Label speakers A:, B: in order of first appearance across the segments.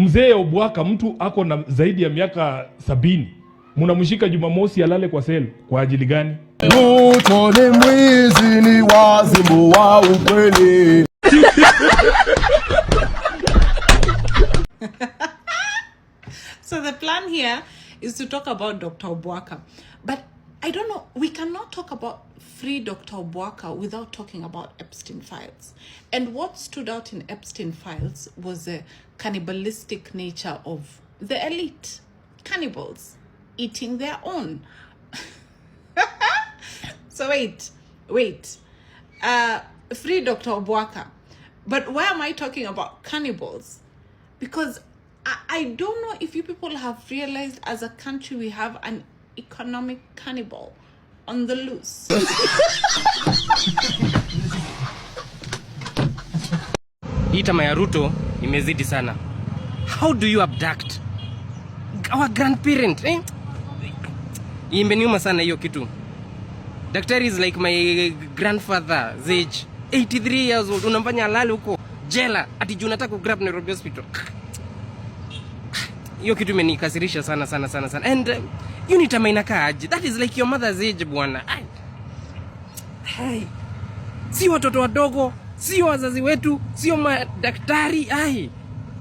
A: Mzee Obwaka, mtu ako na zaidi ya miaka 70, mnamshika Jumamosi alale kwa sel kwa ajili gani?
B: Ruto ni mwizi, ni wazimu wa ukweli.
C: So the plan here is to talk about Dr. Obwaka. But I don't know, we cannot talk about free Dr. Obwaka without talking about Epstein files. And what stood out in Epstein files was the cannibalistic nature of the elite. Cannibals eating their own. So wait. Free Dr. Obwaka. But why am I talking about cannibals? Because I don't know if you people have realized as a country we have an economic cannibal on the loose.
D: Hii tama ya Ruto imezidi sana. How do you abduct our grandparent? Imeniuma sana hiyo kitu. Daktari is like my grandfather's age. 83 years old. Unamfanya alale huko jela ati juu unataka kugrab Nairobi hospital. Hiyo kitu imenikasirisha sana. And you need to inakaa aje. That is like your mother's age bwana. Hey. Si watoto wadogo, si wazazi wetu, sio madaktari.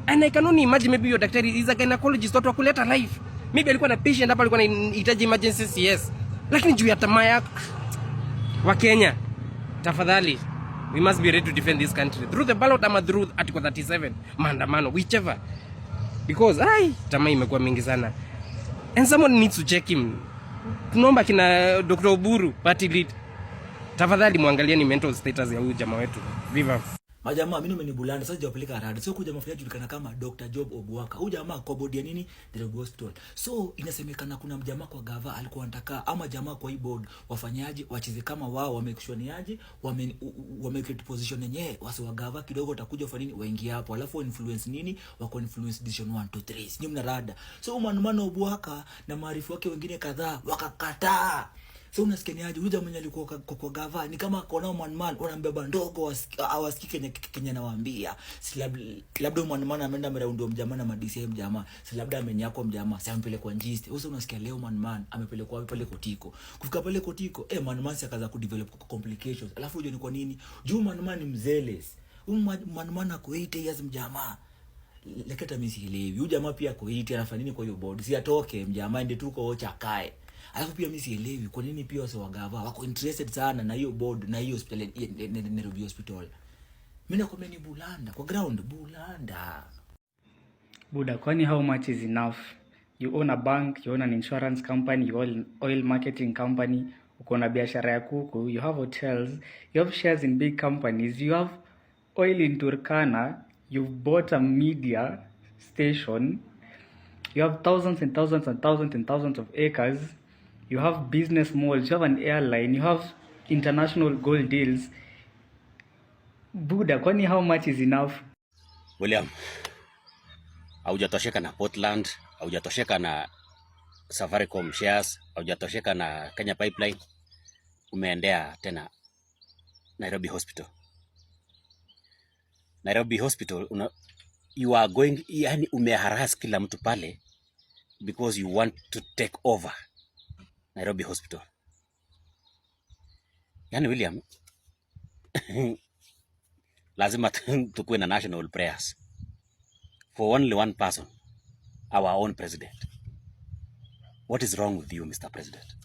D: And I can only imagine maybe your daktari is a gynecologist, watu wakuleta life. Maybe alikuwa na patient hapa alikuwa anahitaji emergency CS. Lakini juu ya tamaa yako wa Kenya, tafadhali, we must be ready to defend this country through the ballot ama through Article 37 maandamano, whichever. Because tamaa imekuwa mingi sana. And someone needs to check him. Tunaomba kina Dr. Oburu party lead, tafadhali muangalieni mental status ya huyu jamaa wetu. Viva
E: majamaa, mimi nimenibulanda sasa jawapeleka rada. So kuja mafia julikana kama Dr. Job Obwaka. Huyu jamaa kwa board ya nini? Nairobi Hospital. So inasemekana kuna mjamaa kwa gava alikuwa anataka ama jamaa kwa hii board wafanyaji wacheze kama wao wamekushoniaje, wamecreate position yenyewe wasi wa gava kidogo utakuja ufanye nini waingie hapo. Alafu influence nini? Wako influence decision 1 2 3. Sio mna rada. So manumano Obwaka na maarifu wake wengine kadhaa wakakataa. So unasikiaje huyu jamaa alikuwa kwa gava ni kama kona man wanambeba ndogo awasikike Kenya nawaambia. Si labda man ameenda mraundo mjamaa na madisi mjamaa. Si labda amenyako mjamaa, si ampelekwa njiste. Wewe unasikia leo man amepelekwa pale kotiko. Kufika pale kotiko man si akaanza kudevelop complications. Alafu unajua ni kwa nini? Juu man ni mzealous. Man ako 8 years mjamaa. Leketa mimi sielewi. Huyu jamaa pia ako 8 anafanya nini kwa hiyo board? Si atoke mjamaa ende tu kwa chakae. Alafu pia mimi sielewi kwa nini pia wase wagava wako interested sana na hiyo board na hiyo hospital Nairobi Hospital. Mimi nakwambia ni bulanda kwa ground bulanda.
F: Buda, kwani how much is enough? You own a bank, you own an insurance company, you own oil marketing company, uko na biashara ya kuku, you have hotels, you have shares in big companies, you have oil in Turkana, you've bought a media station, you have thousands and thousands and thousands and thousands of acres. You have business malls, you have an airline, you have international gold deals. Buda, kwani how much is enough?
G: William, haujatosheka na Portland, haujatosheka na Safaricom shares, haujatosheka na Kenya Pipeline, umeendea tena Nairobi Hospital. Nairobi Hospital, you are going, yani umeharas kila mtu pale because you want to take over Nairobi Hospital. Yani William, lazima tukue na national prayers for only one person, our own president. What is wrong with you, Mr. President?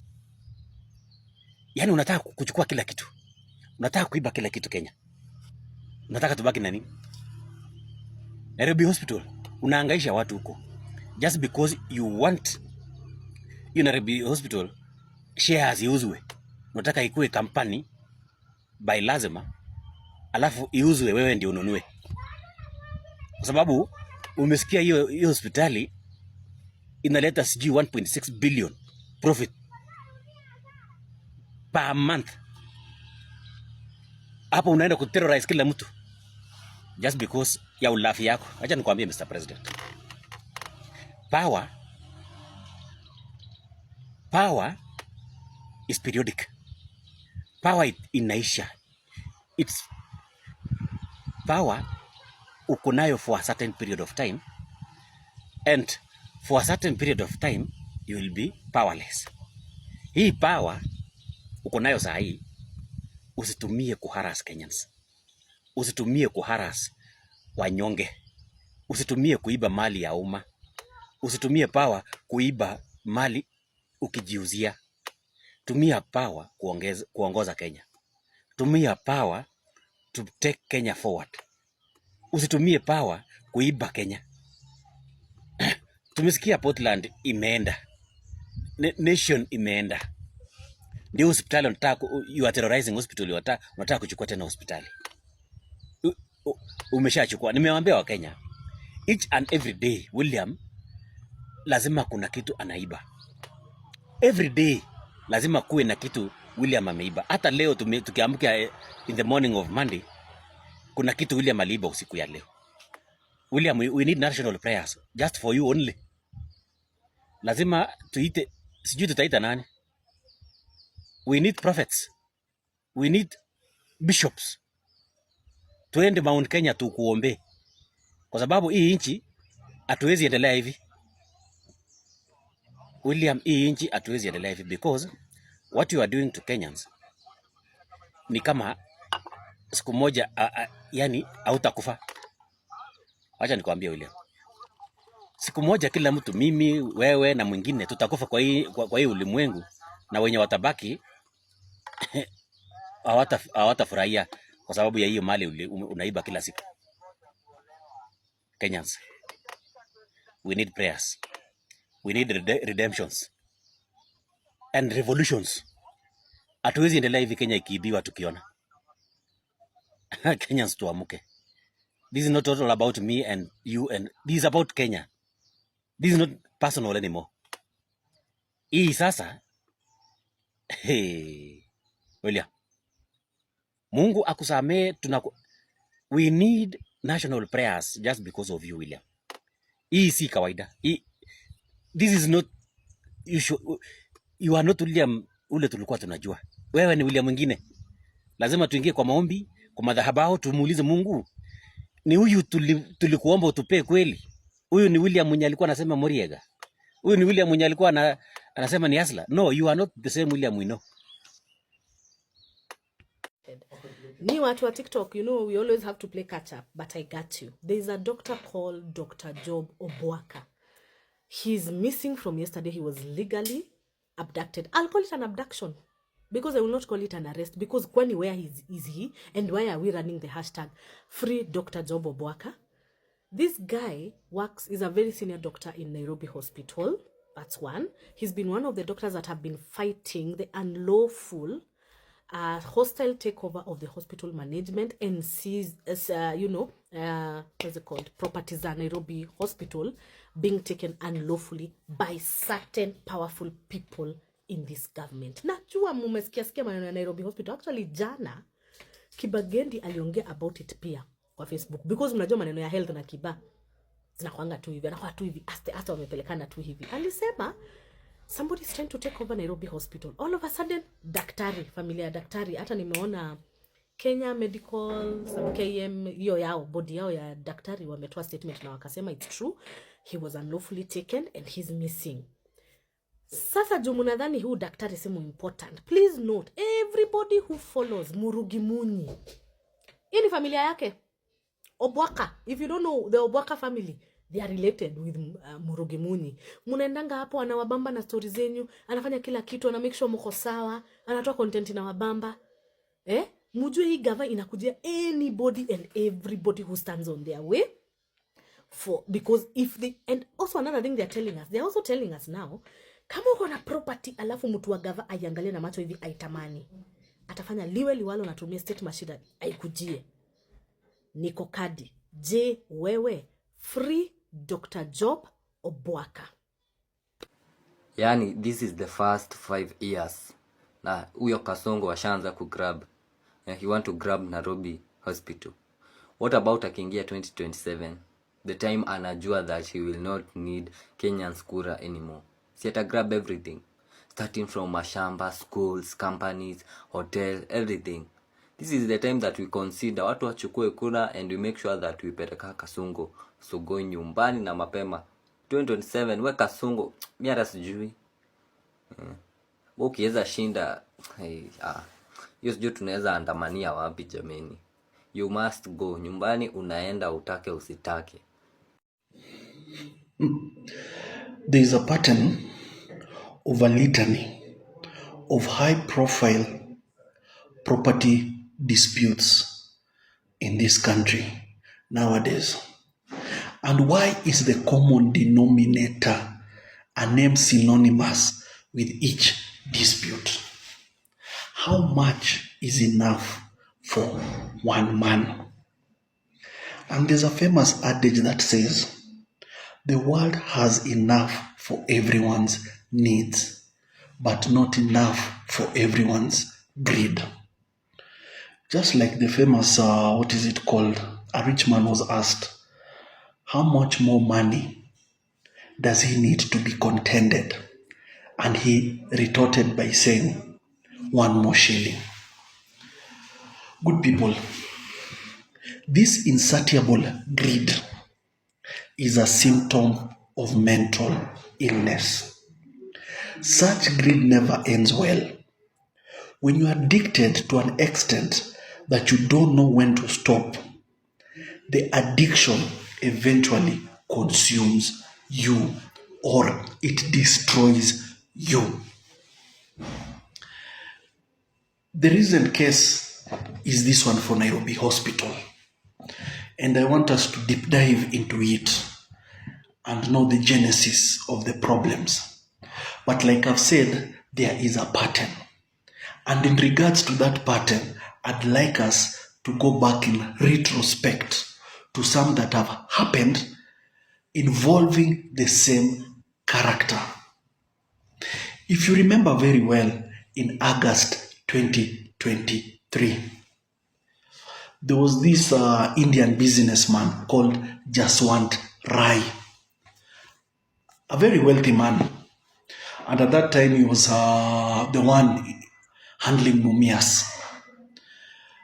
G: Yani unataka kuchukua kila kitu. Unataka kuiba kila kitu Kenya. Unataka tubaki na nini? Nairobi Hospital, unahangaisha watu huko. Just because you want Nairobi Hospital shares iuzwe. Unataka ikue company by lazima, alafu iuzwe wewe ndio ununue. Kwa sababu umesikia hiyo hospitali inaleta sijui 1.6 billion profit per month. Hapo unaenda kuterrorize kila mtu just because ya ulafi yako. Acha nikwambie Mr. President. Power is periodic. Power inaisha. It's power uko nayo for a certain period of time, and for a certain period of time you will be powerless. Hii power uko nayo saa hii, usitumie kuharass Kenyans, usitumie kuharass wanyonge, usitumie kuiba mali ya umma, usitumie power kuiba mali ukijiuzia. Tumia power kuongoza Kenya. Tumia power to take Kenya forward. Usitumie power kuiba Kenya. Tumesikia Portland imeenda, nation imeenda, ndio hospitali unataka, you are terrorizing hospital, unataka kuchukua tena hospitali. Umeshachukua. Nimewaambia wa Kenya, each and every day William lazima kuna kitu anaiba. Every day lazima kuwe na kitu William ameiba. Hata leo tukiamka in the morning of Monday, kuna kitu William aliiba usiku ya leo. William, we need national prayers just for you only. Lazima tuite, sijui tutaita nani. We need prophets, we need bishops. Tuende Mount Kenya tukuombe, kwa sababu hii nchi hatuwezi endelea hivi. William, hii nchi hatuwezi endelea hivi, because what you are doing to Kenyans ni kama siku moja yani hautakufa. Acha nikwambie William, siku moja kila mtu, mimi, wewe na mwingine, tutakufa kwa hii ulimwengu, na wenye watabaki hawatafurahia kwa sababu ya hiyo mali unaiba kila siku. Kenyans, we need prayers, we need redemptions and revolutions. Hatuwezi endelea hivi Kenya ikiibiwa tukiona. Kenyans, tuamuke. This is not all about me and you, and this is about Kenya. This is not personal anymore. Hii sasa, William, Mungu akusamee. We need national prayers just because of you, William. Hii si kawaida. This is not, you are not William ule tulikuwa tunajua. Wewe ni William mwingine. Lazima tuingie kwa maombi, kwa madhabahu, tumuulize Mungu, ni huyu tulikuomba utupe kweli? Huyu ni William mwenye alikuwa anasema Moriega? Huyu ni William mwenye alikuwa anasema ni Asla? No, you are not the same William we know.
H: Ni watu wa TikTok, you know, we always have to play catch up, but I got you. There is a doctor called Dr. Job Obwaka. He's missing from yesterday. He was legally abducted. I'll call it an abduction, because I will not call it an arrest, because kwani where is he, and why are we running the hashtag free Dr. Job Obwaka? This guy is a very senior doctor in Nairobi hospital. That's one. He's been one of the doctors that have been fighting the unlawful hostile takeover of the hospital management and sees, what's it called, properties at Nairobi hospital being taken unlawfully by certain powerful people in this government. Najua mumesikia maneno ya Nairobi hospital. Actually jana Kibagendi aliongea about it pia kwa Facebook, because mnajua maneno ya health na Kiba zinakuanga tu hivi, anakuwa tu hivi, hasta wamepelekana tu hivi. Alisema somebody is trying to take over Nairobi hospital. All of a sudden, daktari, familia ya daktari, hata nimeona Kenya Medical, some KM, hiyo yao, body yao ya daktari wametoa statement na wakasema it's true, he was unlawfully taken and he's missing. Sasa jumunadhani huu daktari simu important. Please note, everybody who follows Murugi Munyi, hii ni familia yake, Obwaka. If you don't know the Obwaka family, they are related with Murugi Munyi. Munaendanga hapo, anawabamba na stories zenyu, anafanya kila kitu, ana make sure mko sawa, anatoa content na wabamba. Mujue hii gava inakujia anybody and everybody who stands on their way. Because if they, and also another thing they're also telling us now, kama uko na property alafu mtu wa gava aiangalie na macho hivi aitamani, atafanya liwe liwalo, natumia state machine aikujie. Niko kadi. Je, wewe? Free Dr. Job Obwaka.
I: Yani, this is the first 5 years. Na huyo Kasongo washaanza kugrab. He want to grab Nairobi hospital. What about akiingia 2027? The time anajua that he will not need Kenyans kura anymore. Si ata grab everything. Starting from mashamba, schools, companies, hotels, everything. This is the time that we consider watu wachukue kura and we make sure that we peleka Kasongo sogoni nyumbani na mapema. 2027 we Kasongo, mimi hata sijui. Ukiweza shinda hiyo sijui tunaweza andamania wapi jameni. You must go. Nyumbani unaenda utake usitake.
J: There is a pattern of a litany of high-profile property disputes in this country nowadays. And why is the common denominator a name synonymous with each dispute? How much is enough for one man? And there's a famous adage that says, the world has enough for everyone's needs, but not enough for everyone's greed. Just like the famous, a rich man was asked, how much more money does he need to be contented? And he retorted by saying, 1 more shilling. Good people, this insatiable greed is a symptom of mental illness. Such greed never ends well. When you are addicted to an extent that you don't know when to stop, the addiction eventually consumes you or it destroys you. The recent case is this one for Nairobi Hospital. And I want us to deep dive into it and know the genesis of the problems. But like I've said, there is a pattern. And in regards to that pattern, I'd like us to go back in retrospect to some that have happened involving the same character. If you remember very well, in August 2023, there was this Indian businessman called Jaswant Rai, a very wealthy man. And at that time, he was the one handling Mumias.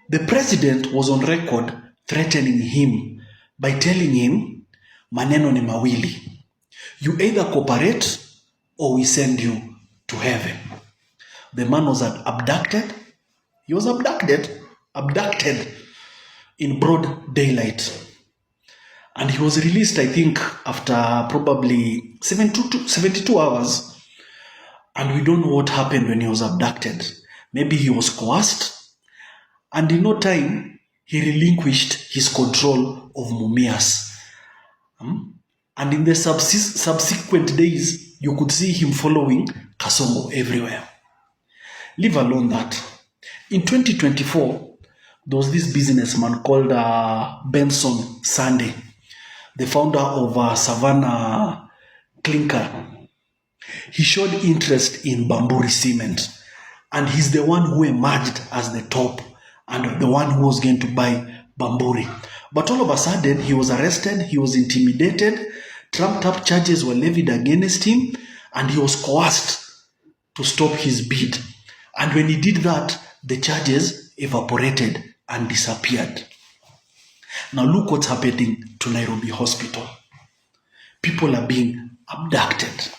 J: The president was on record threatening him by telling him, maneno ni mawili. You either cooperate or we send you to heaven. The man was abducted. He was abducted in broad daylight. And he was released, I think, after probably 72 hours. And we don't know what happened when he was abducted. Maybe he was coerced. And in no time, he relinquished his control of Mumias. And in the subsequent days, you could see him following Kasongo everywhere. Leave alone that. In 2024, there was this businessman called Benson Sunday, the founder of Savannah Clinker. He showed interest in Bamburi cement, and he's the one who emerged as the top and the one who was going to buy Bamburi. But all of a sudden, he was arrested, he was intimidated, trumped-up charges were levied against him, and he was coerced to stop his bid. And when he did that, the charges evaporated and disappeared. Now look what's happening to Nairobi Hospital. People are being abducted.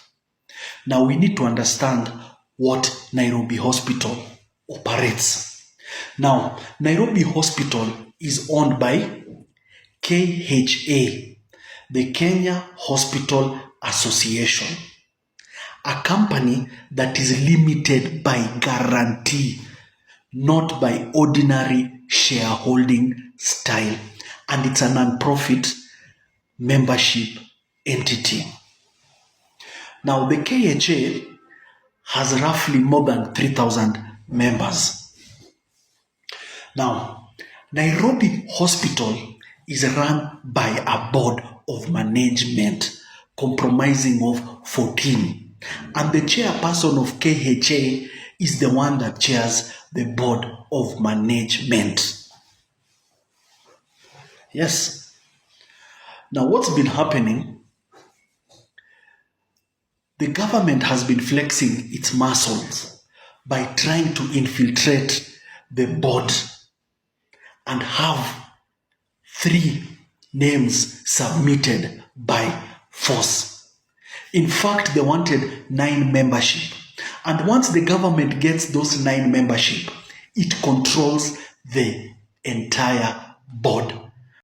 J: Now we need to understand what Nairobi Hospital operates. Now, Nairobi Hospital is owned by KHA, the Kenya Hospital Association, a company that is limited by guarantee, not by ordinary shareholding style, and it's a non-profit membership entity. Now, the KHA has roughly more than 3,000 members. Now, Nairobi Hospital is run by a board of management comprising of 14. And the chairperson of KHA is the one that chairs the board of management. Yes. Now, what's been happening? The government has been flexing its muscles by trying to infiltrate the board and have 3 names submitted by force. In fact, they wanted 9 membership. And once the government gets those 9 membership, it controls the entire board.